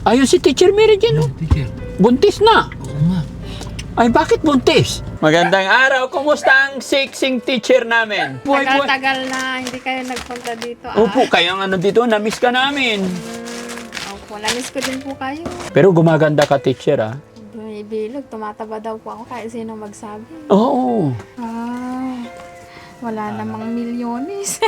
Ayun si Teacher Mary Jane. Oh. Teacher. Buntis na. Oo nga. Ay, bakit buntis? Magandang araw. Kumusta ang siksing teacher namin? Tagal-tagal na hindi kayo nagpunta dito. Opo, kaya nga nandito, na-miss ka namin. Opo, namiss ko din po kayo. Pero gumaganda ka, teacher, ah. Bumibilog, tumataba daw po ako kahit sino magsabi. Oo. Wala namang milyones.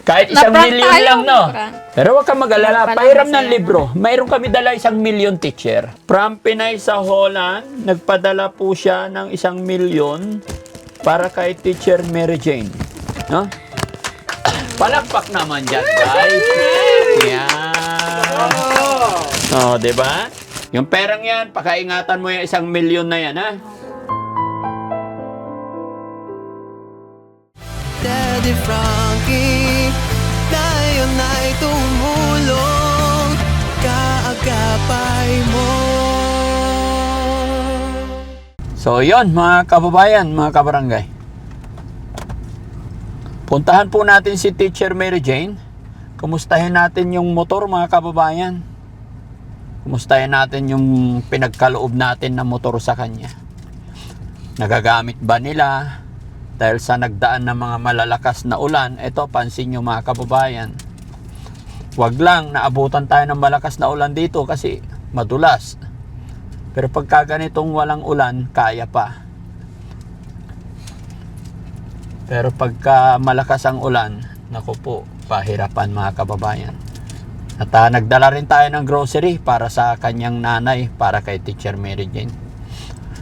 Kahit 1 Na-prank milyon tayo. lang, no? Prank. Pero huwag kang mag-alala. Pala Pahiram kasi ng libro. Mayroon kami dala 1 milyon, teacher. From Pinay sa Holland, nagpadala po siya ng 1 milyon para kay Teacher Mary Jane. No? Palakpak naman dyan, guys. Yan. Oh, diba? Yung perang yan, pakaingatan mo yung 1 milyon na yan, ha? Daddy Frankie, ngayon ay tumulong, kaagapay mo. So, yon mga kababayan, mga kabarangay. Puntahan po natin si Teacher Mary Jane. Kumustahin natin yung motor, mga kababayan. Kumustahin natin yung pinagkaloob natin na motor sa kanya. Nagagamit ba nila? Dahil sa nagdaan ng mga malalakas na ulan, ito, pansin nyo mga kababayan. Huwag lang naabutan tayo ng malakas na ulan dito kasi madulas. Pero pagka ganitong walang ulan, kaya pa. Pero pagka malakas ang ulan, naku po, pahirapan mga kababayan. At nagdala rin tayo ng grocery para sa kanyang nanay, para kay Teacher Mary Jane.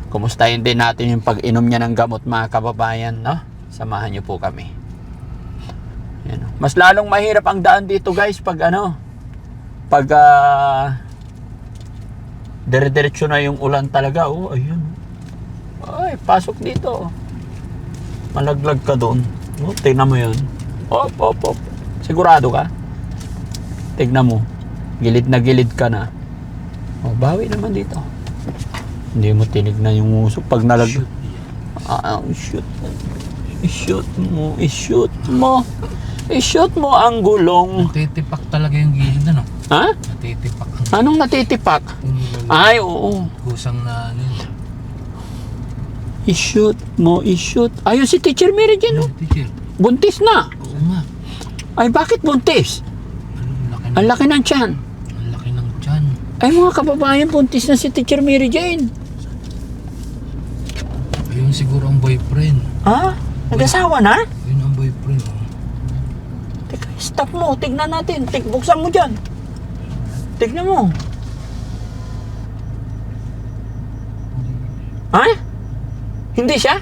Kumustahin din natin yung pag-inom niya ng gamot mga kababayan, no? Samahan niyo po kami. Yan. Mas lalong mahirap ang daan dito guys pag dire-diretso na yung ulan talaga. Oh, ayun. Ay, pasok dito. Malaglag ka doon. Oh, tignan mo yun. Op. Sigurado ka? Tignan mo. Gilid na gilid ka na. Oh, bawi naman dito. Hindi mo tinignan yung musok pag nalaglag. Shoot. I-shoot mo ang gulong. Natitipak talaga yung gilid na, no? Ha? Natitipak. Anong natitipak? Ay, oo. Kusang na ano yun. I-shoot. Ayun si Teacher Mary Jane. Oh. Teacher. Buntis na. Oo nga. Ay, bakit buntis? Ang laki ng tiyan. Ang laki ng tiyan. Ay, mga kababayan, buntis na si Teacher Mary Jane. Ayun siguro ang boyfriend. Ha? Nag-asawa na? Ayun ang boyfriend. Oh. Teka, stop mo. Tignan natin. Buksan mo dyan. Tignan mo. Ha? Hindi siya?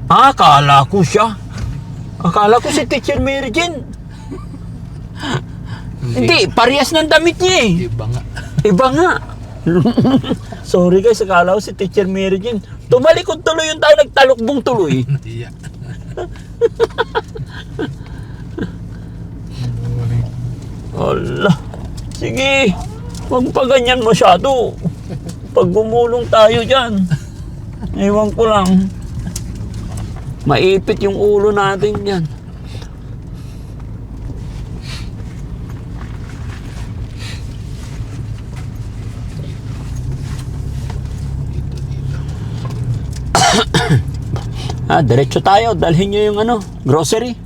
Akala ko siya. Akala ko si Teacher Mary Jane. Hindi, parehas ng damit niya eh. Iba nga. Iba nga. Sorry guys, akala ko si Teacher Mary Jane. Tumalikod tuloy yung tayo, nagtalukbong tuloy. Iya. Allah. Sige, huwag pa ganyan masyado. Pag gumulong tayo dyan, iwan ko lang. Maipit yung ulo natin dyan. Diretso tayo. Dalhin nyo yung grocery.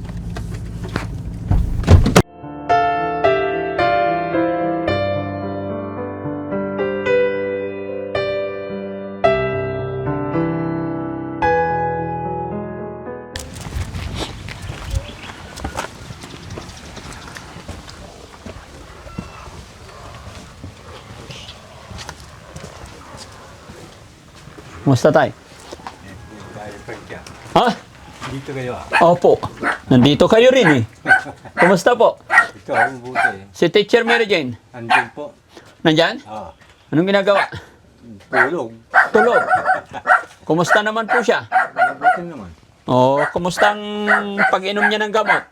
Kumusta tayo? Ha? Dito kayo Opo. Nandito kayo rin eh. Kumusta po? Ito ang buti. Si Teacher Mary Jane. Andun po. Nandyan? Anong ginagawa? Tulog. Tulog. Kumusta naman po siya? Mabuti naman. Kumusta ang pag-inom niya ng gamot?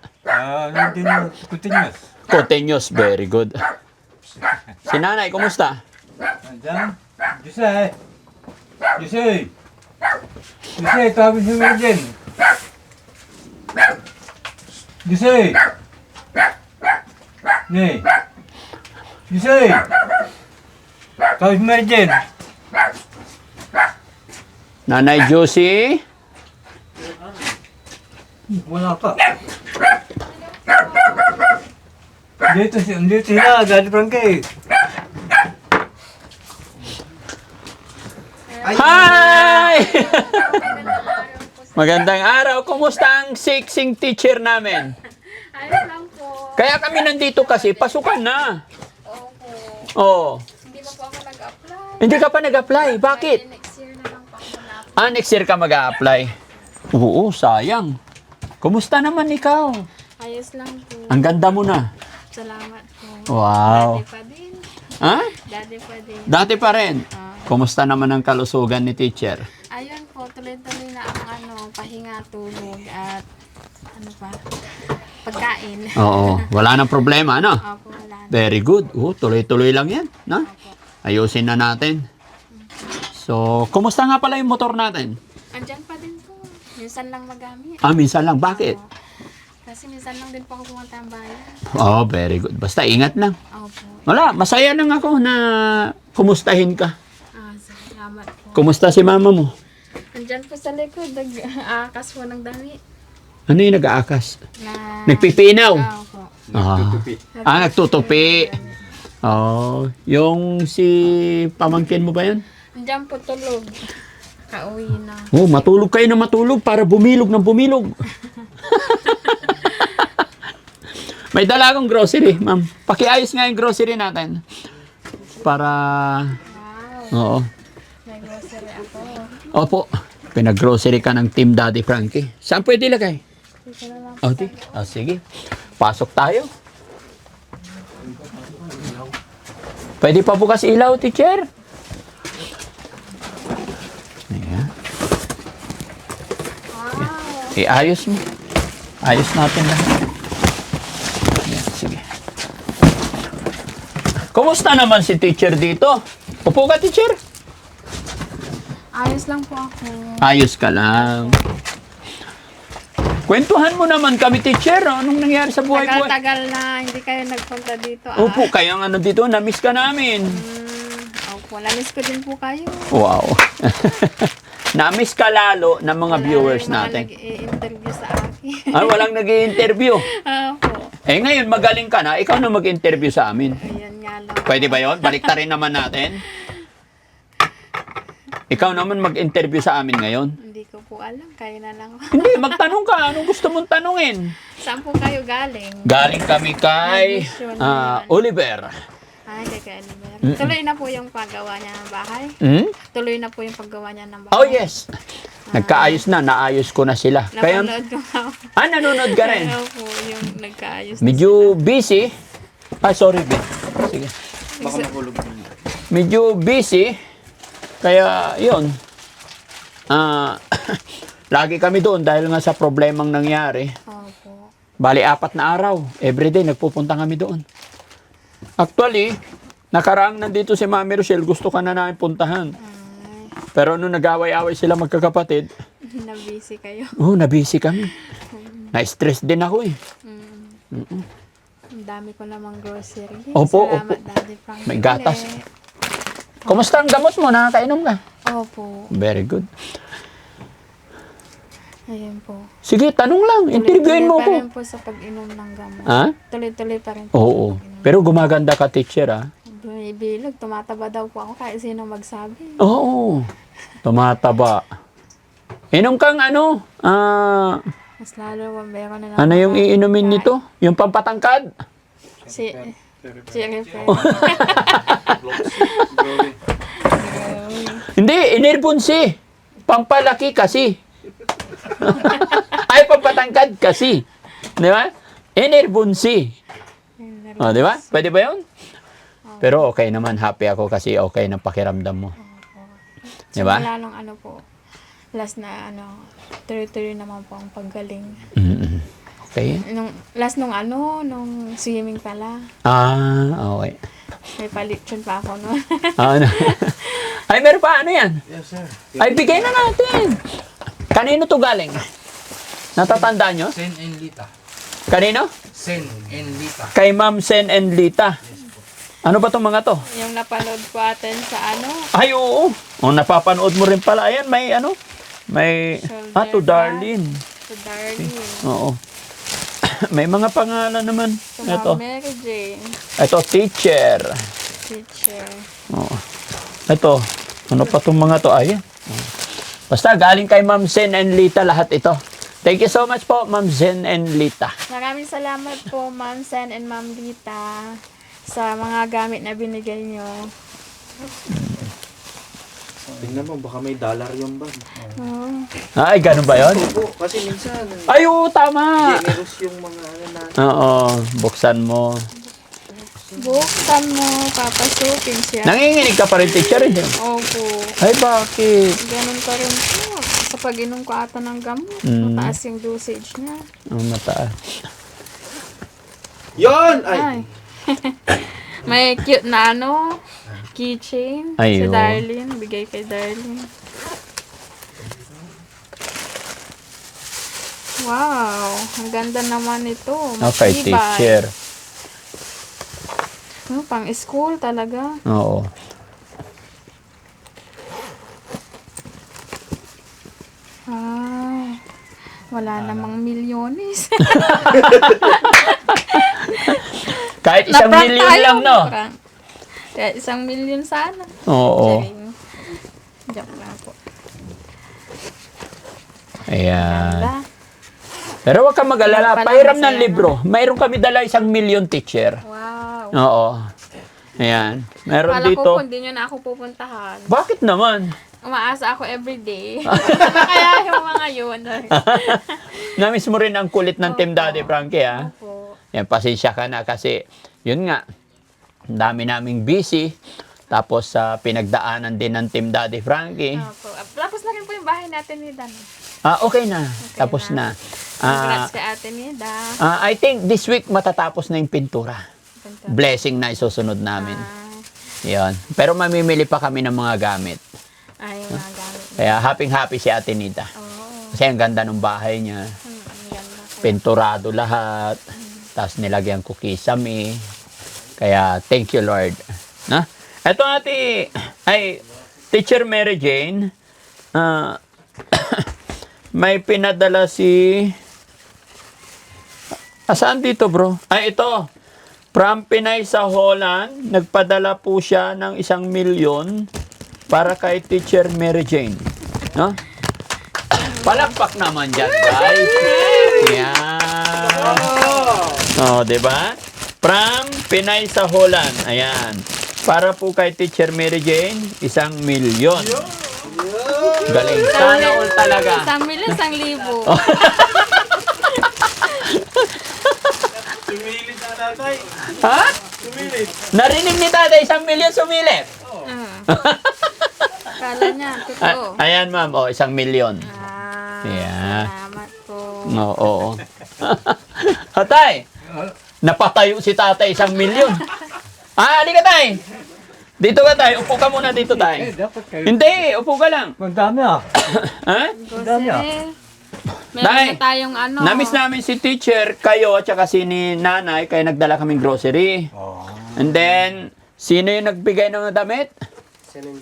Nandun yung continuous. Continuous. Very good. Si nanay, kumusta? Andyan. Jose! Tawag si Virgin. Ne. Jose! Tawag si Mary Jane. Nanay Josie? Wala ka. Dito sila, Daddy Frankie. Hi! Magandang araw. Kumusta ang siksing teacher namin? Ayos lang po. Kaya kami nandito kasi pasukan na. Opo. Oh. Hindi pa po ako nag-apply. Hindi ka pa nag-apply. Bakit? Next year na lang po ako nag-apply. Next year ka mag-a-apply. Oo, sayang. Kumusta naman ikaw? Ayos lang po. Ang ganda mo na. Salamat po. Wow. Dati pa din. Ha? Dati pa din. Dati pa rin. Kumusta naman ang kalusugan ni teacher? Ayun po, tuloy-tuloy na ang pahinga, tulog, at ano pa, pagkain. Oo, wala nang problema, no? Opo, wala na. Very good. Tuloy-tuloy lang yan, no? Ayusin na natin. So, kumusta nga pala yung motor natin? Andyan pa din po. Minsan lang magamit. Minsan lang. Bakit? Oo. Kasi minsan lang din po ako pumunta ang bayan. Oh, very good. Basta ingat lang. Opo. Wala, masaya lang ako na kumustahin ka. Salamat po. Kumusta si mama mo? Andyan po sa likod, nag-aakas po ng dami. Ano yung nag-aakas? Na... Nagpipinaw? Opo. Nagtutupi. Oh, yung si pamangkin mo ba yun? Andyan po tulog. Kauwi na. Oh, matulog kayo na matulog para bumilog ng bumilog. May dala akong grocery, ma'am. Pakiayos nga yung grocery natin. Para... Wow. Oo. May grocery ako. Opo. Pinag-grocery ka ng Team Daddy Frankie. Saan pwede ilagay? Dito na lang. Sige. Pasok tayo. Pwede pa bukas ilaw, teacher? Ayan. Wow. Ayos mo. Ayos natin lahat. Ayan, sige. Kumusta naman si teacher dito? Upo ka, teacher? Ayos lang po ako. Ayos ka lang. Kwentuhan mo naman kami, teacher. Anong nangyari sa buhay-buhay? Tagal-tagal na hindi kayo nagpunta dito. Opo, kaya nga nandito, na-miss ka namin. Opo, namiss ko din po kayo. Wow. Na-miss ka lalo ng mga viewers natin. Nag-i-interview sa akin. Walang nag-i-interview. Opo. Ngayon, magaling ka na. Ikaw na mag-interview sa amin. Ayan nga lang. Pwede ba yon? Baliktarin naman natin. Ikaw naman mag-interview sa amin ngayon. Hindi ko po alam. Kayo na lang. Hindi, magtanong ka. Anong gusto mong tanungin? Saan po kayo galing? Galing kami kay Oliver. Kay Oliver. Tuloy na po yung paggawa niya ng bahay. Tuloy na po yung paggawa niya ng bahay. Oh, yes. Nagkaayos na. Naayos ko na sila. Kaya, Napanood ko nga. nanonood ka rin. Kaya po yung nagkaayos. Medyo busy. Sorry, Ben. Sige. Medyo busy. Kaya, yun. Lagi kami doon dahil nga sa problemang nangyari. Opo. Bali, 4 na araw. Everyday, nagpupunta kami doon. Actually, nakaraang nandito si Mami Rochelle, gusto ka na namin puntahan. Pero nung nag-away-away sila magkakapatid, Na-busy kayo. na-busy kami. Na-stress din ako eh. Ang dami ko namang grocery. Opo, Salamat, opo. Daddy Frankie. May gatas. ulit. Kumusta ang gamot mo? Nakakainom ka? Opo. Very good. Ayun po. Sige, tanong lang. Interviewin mo Tuloy-tuloy pa ko. rin po sa pag-inom ng gamot. Ha? Tuloy-tuloy pa rin po. Oo. Pero gumaganda ka, teacher, ha? Bumibilog, tumataba daw po ako kahit sino magsabi. Oo. Tumataba. Inom kang ano? Mas lalo po meron na Ano yung iinumin nito? Yung pampatangkad? Si Refer. Hindi, inirbunsi. Pampalaki kasi. Ay, pampatangkad kasi. Di ba? Inirbunsi. O, di ba? Pwede ba yun? Pero okay naman. Happy ako kasi okay na pakiramdam mo. Di ba? Simula nung ano po, last na ano, tuloy-tuloy naman po ang paggaling. Okay. Nung swimming pala. Okay. May palitson pa ako noon. Ano? Ay, meron pa. Ano yan? Yes, sir. Ay, bigay na natin. Kanino to galing? Natatandaan nyo? Sen and Lita. Kanino? Sen and Lita. Kay Ma'am Sen and Lita. Ano ba tong mga to? Yung napanood ko atin sa ano, Ay, oo. O, napapanood mo rin pala. Ayan, may ano? May... to Darlene. sa Darlene. Oo. May mga pangalan naman. Sa Ito. Mary Jane, Ito, teacher. teacher. Oo. Ito. Ano pa tong mga to? Ayan. Basta galing kay Ma'am Zen and Lita lahat ito. Thank you so much po, Ma'am Zen and Lita. Maraming salamat po, Ma'am Sen and Ma'am Lita, sa mga gamit na binigay nyo. Tingnan mo, baka may dollar yung bag. Oh. Ay, ganun ba yun? Oo, kasi minsan, Ay, oo, tama. generous yung mga ano na. Oo, buksan mo. Buksan mo, papasukin siya. Nanginginig ka pa rin, teacher. Hindi? Opo. Ay, bakit? Ganun pa rin po. Sa pag-inom ko ata ng gamot, Mm. mataas yung dosage niya. Ang mataas. Yon! Ay! Ay. May cute na ano, keychain. Si Ayun. Darlene, bigay kay Darlene. Wow, ang ganda naman ito. Okay, Matibay. teacher. Pang school talaga. Oo. Ah, wala namang milyones. Kahit isang Na-prank milyon tayo, lang, no? prank. Kaya 1,000,000 sana. Oo. Charing. Joke lang po. Ayan. Ganda. Pero huwag kang mag-alala. Pala Pahiram ng masaya, libro. Mayroon kami dala 1,000,000, teacher. Wow. Oo. Ayan. Meron Kala dito. ko hindi nyo na ako pupuntahan. Bakit naman? Umaasa ako everyday. Kaya yung mga yun. Namiss mo rin ang kulit ng Team Daddy Frankie, ha? Opo. Yan, pasensya ka na kasi, yun nga, ang dami naming busy. Tapos, pinagdaanan din ng Team Daddy Frankie. Opo. Tapos na rin po yung bahay natin ni Dan. Okay na. Tapos na. Congrats kay ate Nida. I think this week matatapos na yung pintura. Blessing na isusunod namin. Yan. Pero mamimili pa kami ng mga gamit. Ay, mga gamit. Kaya happy si Ate Nita. Oo. Kasi ang ganda ng bahay niya. Ang ganda po. Pinturado lahat. Tapos nilagyan ko kisame. Kaya thank you, Lord. Na? Ito ay Teacher Mary Jane. May pinadala si... Saan dito, bro? Ay, ito. From Pinay sa Holland, nagpadala po siya ng 1,000,000 para kay Teacher Mary Jane. No? Palakpak naman dyan, guys. Yan. Oh, di ba? From Pinay sa Holland. Ayan. Para po kay Teacher Mary Jane, 1,000,000. Galing. Sana all talaga. 1,000,000, 1,000,000. Sumilit na tatay. Ha? Sumilit. Narinig ni tatay 1,000,000 sumilip. Kala niya, totoo. Ayan, ma'am. O, 1,000,000. Yeah. Salamat po. Oo. Tatay, napatayo si tatay 1,000,000. Halika tay. Dito ka tay. Upo ka muna dito tay. Dapat kayo. Hindi, upo ka lang. Ang dami ah. Ha? Dami ah. Meron Nay, na tayong ano. Namiss namin si teacher, kayo, at saka si ni nanay, kaya nagdala kaming grocery. Oh. And then, sino yung nagbigay ng damit? Nanay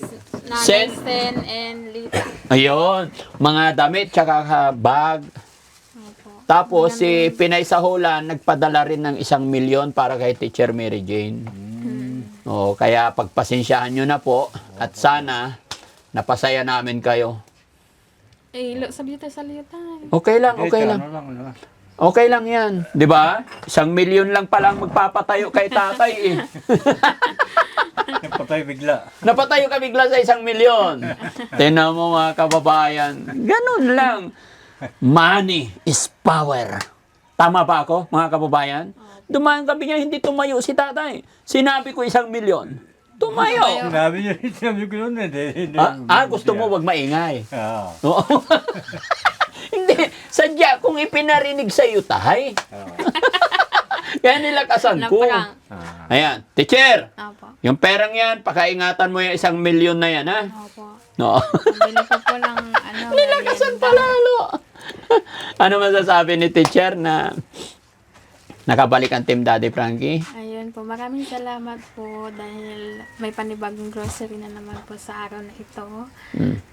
Sen. Sen and Lita. Ayun, mga damit, tsaka bag. Opo. Tapos, si Pinay sa Holland, nagpadala rin ng 1,000,000 para kay Teacher Mary Jane. Oo, kaya pagpasensyahan nyo na po, at sana, napasaya namin kayo. Salita. Okay lang, okay lang. Ano lang, ano. Okay lang yan. Di ba? 1,000,000 lang palang magpapatayo kay tatay eh. Patay bigla. Napatayo ka bigla sa 1,000,000. Tingnan mo mga kababayan. Ganun lang. Money is power. Tama ba ako, mga kababayan? Dumaan kami niya, hindi tumayo si tatay. Sinabi ko 1,000,000. Tumayo. Sinabi ko noon eh. Gusto mo wag maingay. Ah. Oo. Hindi, sadya kung ipinarinig sa iyo, tay. Kaya nilakasan ko. Naprang. Ayan, teacher, Opo. yung perang yan, pakaingatan mo yung 1,000,000 na yan, ha? Opo. No. Pabili ko po ng ano. Nilakasan merienda. palalo. Ano masasabi ni teacher na nakabalik ang Team Daddy Frankie. Ayun po, maraming salamat po dahil may panibagong grocery na naman po sa araw na ito.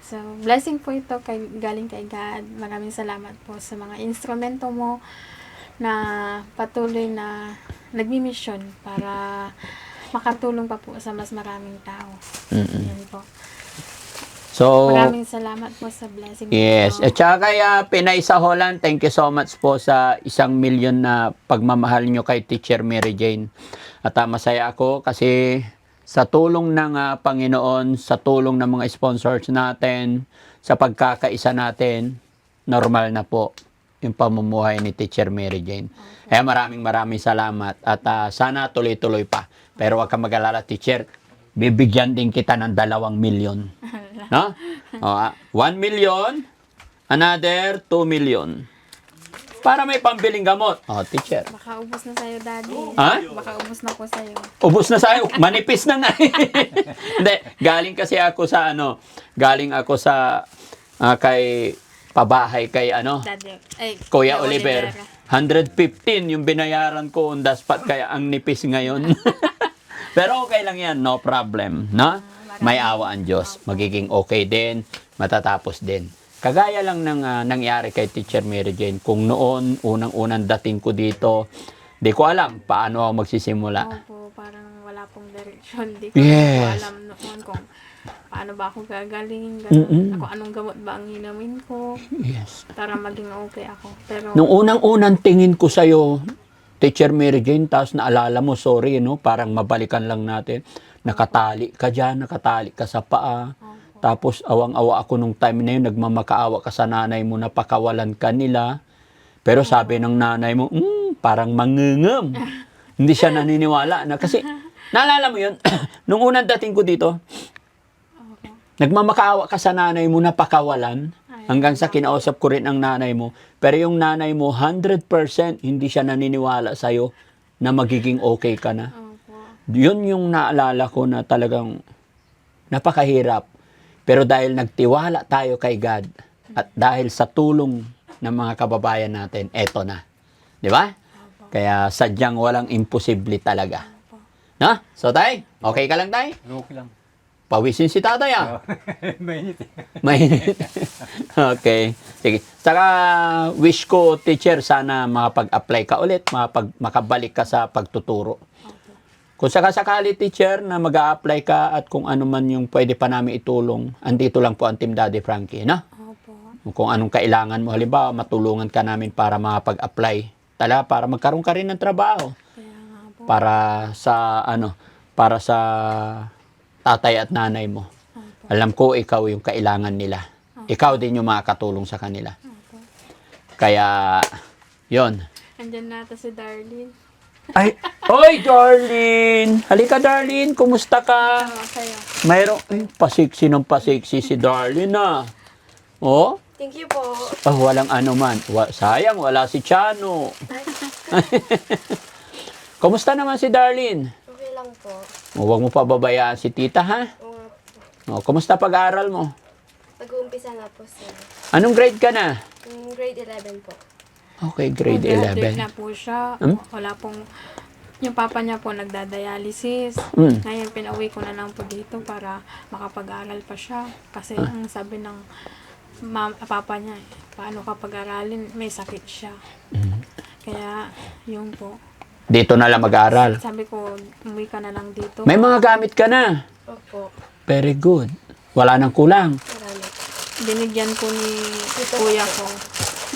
So, blessing po ito galing kay God. Maraming salamat po sa mga instrumento mo na patuloy na nagmi-mission para makatulong pa po sa mas maraming tao. Yan po. So, Maraming salamat po sa blessing yes. nito. At saka kaya Pinay sa Holland, thank you so much po sa 1,000,000 na pagmamahal nyo kay Teacher Mary Jane. At masaya ako kasi sa tulong ng Panginoon, sa tulong ng mga sponsors natin, sa pagkakaisa natin, normal na po yung pamumuhay ni Teacher Mary Jane. Kaya maraming salamat at sana tuloy-tuloy pa. Pero wag ka mag-alala, Teacher, bibigyan din kita ng 2,000,000. No? 1 million, another 2 million. Para may pambiling gamot. Teacher. Baka ubos na sa'yo, Daddy. Ha? Baka ubos na po sa'yo. Ubus na sa'yo. Manipis na nga. Hindi. Galing kasi ako sa galing ako sa kay pabahay kay Daddy. Ay, Kuya Oliver. 115 yung binayaran ko on the spot kaya ang nipis ngayon. Pero okay lang yan, no problem, no? May awa ang Diyos. Magiging okay din, matatapos din. Kagaya lang ng nangyari kay Teacher Mary Jane. Kung noon, unang-unang dating ko dito, di ko alam paano ako magsisimula. Opo, parang wala pong direksyon. Di ko Yes. alam noon kung paano ba ako gagaling, ganun. Ako anong gamot ba ang hinamin ko Yes. para maging okay ako. Pero, Nung unang-unang tingin ko sa'yo, Teacher Mary Jane, tapos naalala mo, sorry, no? Parang mabalikan lang natin. Nakatali ka dyan, nakatali ka sa paa. Tapos awang-awa ako nung time na yun, nagmamakaawa ka sa nanay mo na pakawalan ka nila. Pero sabi ng nanay mo, parang mangungum. Hindi siya naniniwala na. Kasi, naalala mo yun, nung unang dating ko dito, nagmamakaawa ka sa nanay mo na pakawalan. Hanggang sa kinausap ko rin ang nanay mo. Pero yung nanay mo, 100% hindi siya naniniwala sa'yo na magiging okay ka na. Yun yung naalala ko na talagang napakahirap. Pero dahil nagtiwala tayo kay God at dahil sa tulong ng mga kababayan natin, eto na. Di ba? Kaya sadyang walang imposible talaga. No? So, tay, okay ka lang, tay? Okay lang. Pawisin si tatay, Mainit. Mainit. Okay. Sige. Saka wish ko, teacher, sana makapag-apply ka ulit, makabalik ka sa pagtuturo. Kung sakasakali, teacher, na mag-a-apply ka at kung ano man yung pwede pa namin itulong, andito lang po ang Team Daddy Frankie, no? opo. Kung anong kailangan mo, halimbawa, matulungan ka namin para makapag-apply. Talaga, para magkaroon ka rin ng trabaho. Kaya nga po. Para sa tatay at nanay mo. Alam ko, ikaw yung kailangan nila. Ikaw din yung makakatulong sa kanila. Kaya, yon. Andyan nata si Darlene. Ay, oy, Darlene! Halika, Darlene, kumusta ka? Tawa sa'yo. Mayroong, pasiksi ng pasiksi si Darlene, Oh? Thank you po. Walang ano man. Sayang, wala si Chano. Kumusta naman si Darlene? Okay lang po. Huwag mo pababayaan si tita, ha? Kumusta pag-aaral mo? Nag-uumpisa na po sir. Anong grade ka na? Grade 11 po. Okay, grade Graduate 11. na po siya. Hmm? Wala pong, yung papa niya po nagdadialysis. Hmm. Ngayon, pinauwi ko na lang po dito para makapag-aral pa siya. Kasi Ah. ang sabi ng papa niya, paano ka pag-aralin, may sakit siya. Hmm. Kaya, yun po. Dito na lang mag-aaral. Sabi ko, umuwi ka na lang dito. May mga gamit ka na. Opo. Very good. Wala nang kulang. Marami. Binigyan ko ni kuya ko.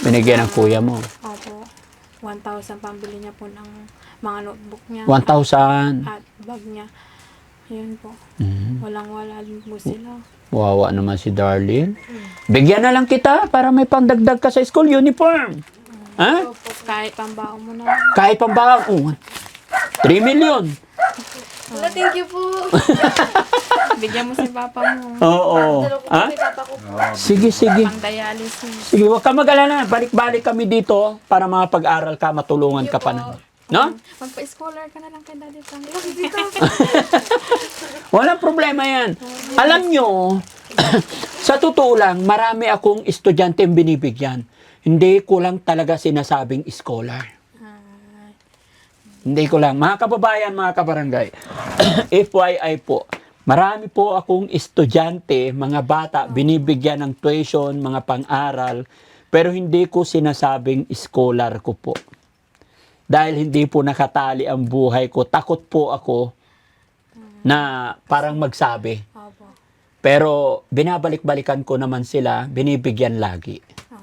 Binigyan ng kuya mo. Opo. 1,000 pambili niya po ng mga notebook niya. 1,000. At bag niya. Yun po. Mm. Walang-wala din po sila. Wawa naman si Darlene. Bigyan na lang kita para may pangdagdag ka sa school uniform. Ha? Kahit pambaon mo na. Kahit pambawang. 3 million. Wala, thank you po. Bigyan mo si papa mo. Oo. Dalawa po Ha? kay papa ko po. Sige, sige. Pang dialysis. Sige, huwag ka mag-alala. Balik-balik kami dito para makapag-aral ka, matulungan ka pa na. No? Magpa-scholar ka na lang kay Daddy Frank. Walang problema yan. Alam nyo, sa totoo lang, marami akong estudyante binibigyan. Hindi ko lang talaga sinasabing scholar. Hindi ko lang. Mga kababayan, mga kabarangay, FYI po, marami po akong estudyante, mga bata, binibigyan ng tuition, mga pang-aral, pero hindi ko sinasabing scholar ko po. Dahil hindi po nakatali ang buhay ko, takot po ako na parang magsabi. Opo. Pero binabalik-balikan ko naman sila, binibigyan lagi. Opo.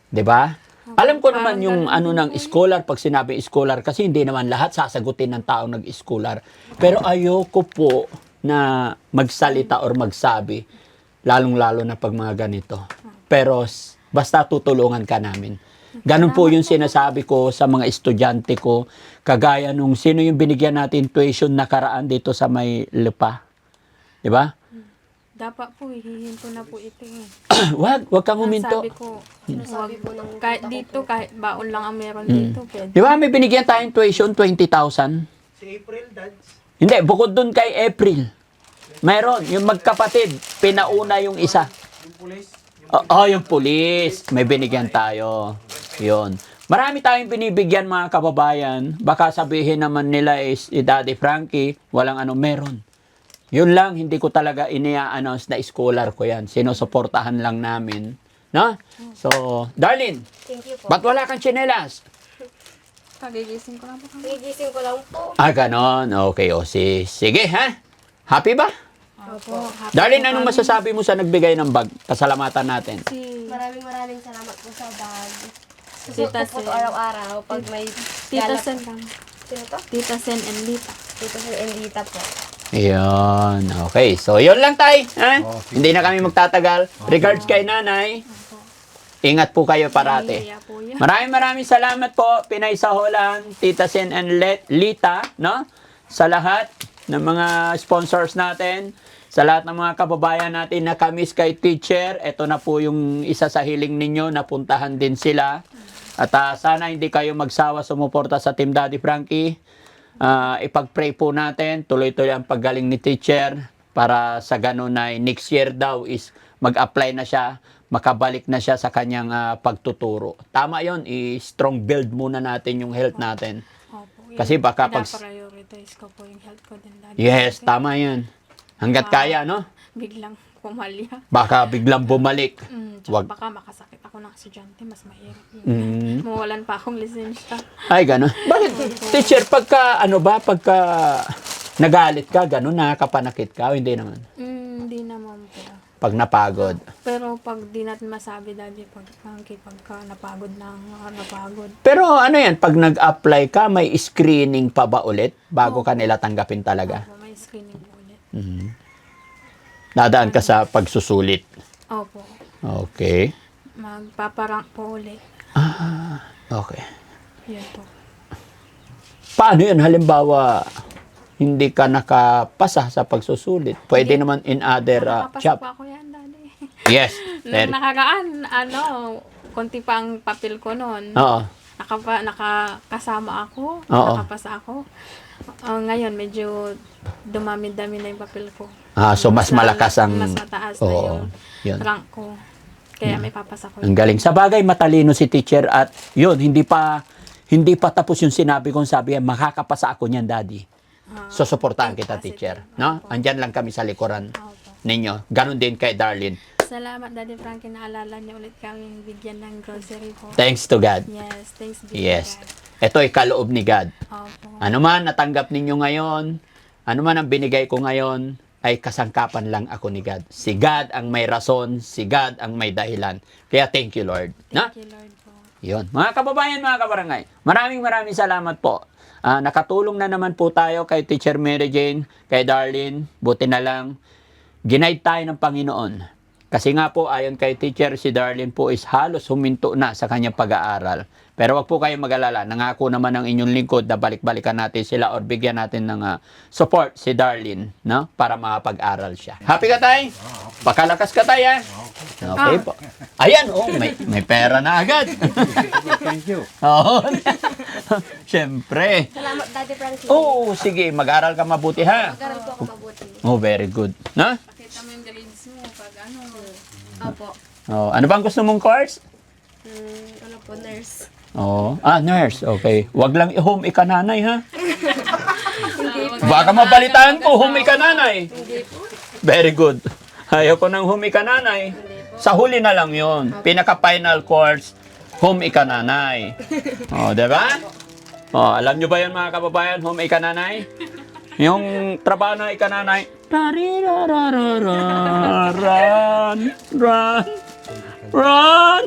'Di ba? Alam ko naman Parang yung ganun ano ng scholar, pag sinabi scholar, kasi hindi naman lahat sasagutin ng taong nag-scholar. Pero ayoko po na magsalita or magsabi, lalong-lalo na pag mga ganito. Pero basta tutulungan ka namin. Ganun po yung sinasabi ko sa mga estudyante ko, kagaya nung sino yung binigyan natin tuition nakaraan dito sa may lupa. 'Di ba? Dapat po, hihinto na po ito eh. wag kang huminto. Sabi ko, Sabi po ng kahit tita ko dito, po. kahit baon lang ang meron dito, pwede. Di ba may binigyan tayong tuition, 20,000? Si April, Dads. Hindi, bukod dun kay April. Mayroon, yung magkapatid, pinauna yung isa. Yung pulis. Yung pulis. May binigyan tayo. Yun. Marami tayong binibigyan mga kababayan. Baka sabihin naman nila is Daddy Frankie, walang ano, meron. Yun lang, hindi ko talaga inia-announce na scholar ko yan. Sinusuportahan lang namin. No? So, Darlene, Thank you po. ba't wala kang tsinelas? Kagigising ko lang po kami. Nagigising ko lang po. Ganon. Okay, o sige, ha? Happy ba? Opo. happy Darlene, po anong kami. masasabi mo sa nagbigay ng bag? Pasalamatan natin. Si Maraming salamat po sa bag. Susuot Tita ko po Sen. to araw-araw pag may Tita galap. Sen lang. Sino to? Tita Sen and Lita. Tita Sen and Lita po. Ayun. Okay. So, yun lang tay. Ha? Hindi na kami magtatagal. Regards kay nanay. Ingat po kayo parati. Nahihiya po yan. Maraming salamat po, Pinay Saholan, Tita Sen and Lita, no? Sa lahat ng mga sponsors natin, sa lahat ng mga kababayan natin na kamis kay teacher, ito na po yung isa sa hiling ninyo, napuntahan din sila. At sana hindi kayo magsawa sumuporta sa Team Daddy Frankie. Ipag-pray po natin, tuloy-tuloy ang paggaling ni teacher para sa ganun na next year daw is mag-apply na siya, makabalik na siya sa kanyang pagtuturo. Tama yon, i-strong build muna natin yung health natin. Opo. Kasi baka pag... Pinaprioritize ko po yung health ko din. Daddy. Yes, Kasi tama yan. Hanggat kaya, no? Biglang pumalya. Baka biglang bumalik. Tsaka Wag. baka makasakit ako ng estudyante, mas mahirap yun. Mm. Mawalan pa akong lisensya. Ay, gano'n. Bakit, teacher, pagka nagalit ka, gano'n, nakakapanakit ka, o hindi naman? Hindi naman po. Pag napagod. Pero pag di natin masabi, Daddy, pagka napagod na napagod. Pero ano yan, pag nag-apply ka, may screening pa ba ulit bago ka nila tanggapin talaga? Opo, may screening po ulit. Dadaan ka sa pagsusulit. Opo. Okay. Magpaparank po ulit. Okay. Yun po. Paano yun? Halimbawa, hindi ka nakapasa sa pagsusulit. Pwede naman in other Nakapasok job. po ako yan, Daddy. Yes. Nung nakaraan, konti pang papel ko noon. Oo. Nakakasama ako. Oo. Nakapasa ako. Ngayon, medyo dumami-dami na yung papel ko. So mas malakas ang... Mas mataas na Oo, yung yun. rank ko. Kaya may papasa ko. Ang galing. Sa bagay, matalino si teacher at yun, hindi pa tapos yung sinabi kong sabi, makakapasa ako niyan, Daddy. So, suportahan kita, teacher. No? Andyan lang kami sa likuran Opo. ninyo. Ganon din kay Darlene. Salamat, Daddy Frankie, naalala niyo ulit kami bigyan ng grocery po. Thanks to God. Yes, thanks be to Yes. God. Ito ay kaloob ni God. Opo. Ano man natanggap ninyo ngayon, ano man ang binigay ko ngayon, ay kasangkapan lang ako ni God. Si God ang may rason, si God ang may dahilan. Kaya thank you, Lord. Na? Thank you, Lord po. Yun. Mga kababayan, mga kabarangay, maraming salamat po. Nakatulong na naman po tayo kay Teacher Mary Jane, kay Darlene, buti na lang. Ginaid tayo ng Panginoon. Kasi nga po, ayon kay Teacher, si Darlene po is halos huminto na sa kanyang pag-aaral. Pero wag po kayong mag-alala. Nangako naman ang inyong lingkod na balik-balikan natin sila or bigyan natin ng support si Darlene, no? Para makapag-aral siya. Happy ka, tay? Pakalakas ka, tay, ha? Okay po. Ayan, may pera na agad. Thank you. Oo. Siyempre. Salamat, Daddy Frankie. Oo, sige. Mag-aral ka mabuti, ha? Mag-aral po ako mabuti. Oh, very good. Na? Pakita mo yung grades mo pag ano. Opo. Oh, ano bang gusto mong course? Ano po, nurse. Oo. Nurse. Okay. Wag lang i-home ikananay, ha? Baka mabalitaan ko, home ikananay. Very good. Ayaw ko ng home ikananay. Sa huli na lang yon. Pinaka-final course, home ikananay. Diba? Alam nyo ba yan mga kababayan, home ikananay? Yung trabaho na ikananay, run, run, run.